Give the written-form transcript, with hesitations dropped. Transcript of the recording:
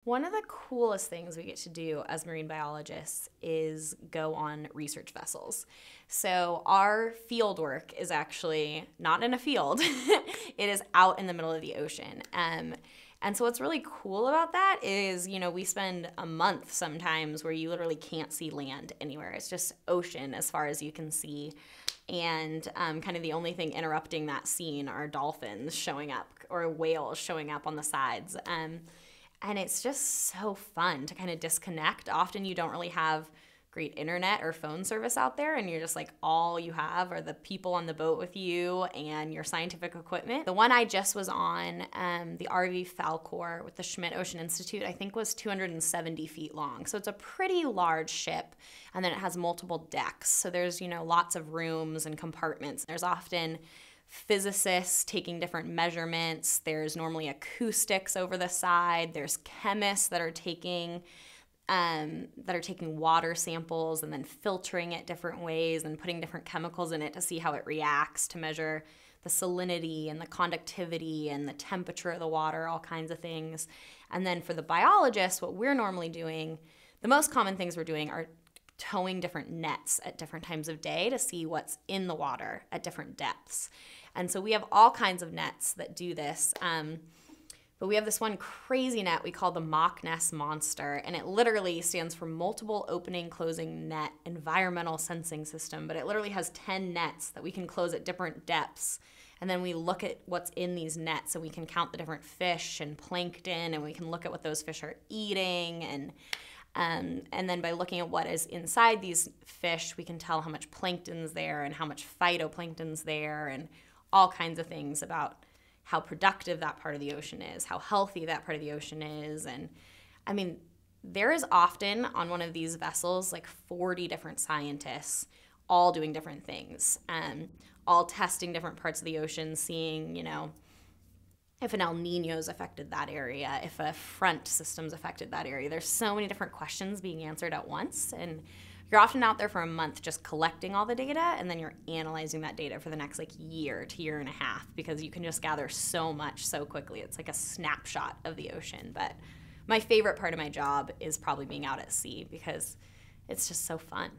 One of the coolest things we get to do as marine biologists is go on research vessels. So our field work is actually not in a field. It is out in the middle of the ocean. And so what's really cool about that is, we spend a month sometimes where you literally can't see land anywhere. It's just ocean as far as you can see. And kind of the only thing interrupting that scene are dolphins showing up or whales showing up on the sides. And it's just so fun to kind of disconnect. Often you don't really have great internet or phone service out there, and you're just like, all you have are the people on the boat with you and your scientific equipment. The one I just was on, the RV Falkor with the Schmidt Ocean Institute, I think was 270 feet long. So it's a pretty large ship, and then it has multiple decks. So there's, lots of rooms and compartments. There's often physicists taking different measurements. There's normally acoustics over the side. There's chemists that are taking water samples and then filtering it different ways and putting different chemicals in it to see how it reacts, to measure the salinity and the conductivity and the temperature of the water, all kinds of things. And then for the biologists, what we're normally doing, the most common things we're doing are towing different nets at different times of day to see what's in the water at different depths. And so we have all kinds of nets that do this. But we have this one crazy net we call the Mach Ness Monster, and it literally stands for Multiple Opening Closing Net Environmental Sensing System. But it literally has 10 nets that we can close at different depths. And then we look at what's in these nets, and we can count the different fish and plankton, and we can look at what those fish are eating. And then by looking at what is inside these fish, we can tell how much plankton's there and how much phytoplankton's there and all kinds of things about how productive that part of the ocean is, how healthy that part of the ocean is. And I mean, there is often on one of these vessels like 40 different scientists all doing different things, all testing different parts of the ocean, seeing, if an El Nino's affected that area, if a front system's affected that area. There's so many different questions being answered at once, and you're often out there for a month just collecting all the data, and then you're analyzing that data for the next year to year and a half, because you can just gather so much so quickly. It's like a snapshot of the ocean. But my favorite part of my job is probably being out at sea, because it's just so fun.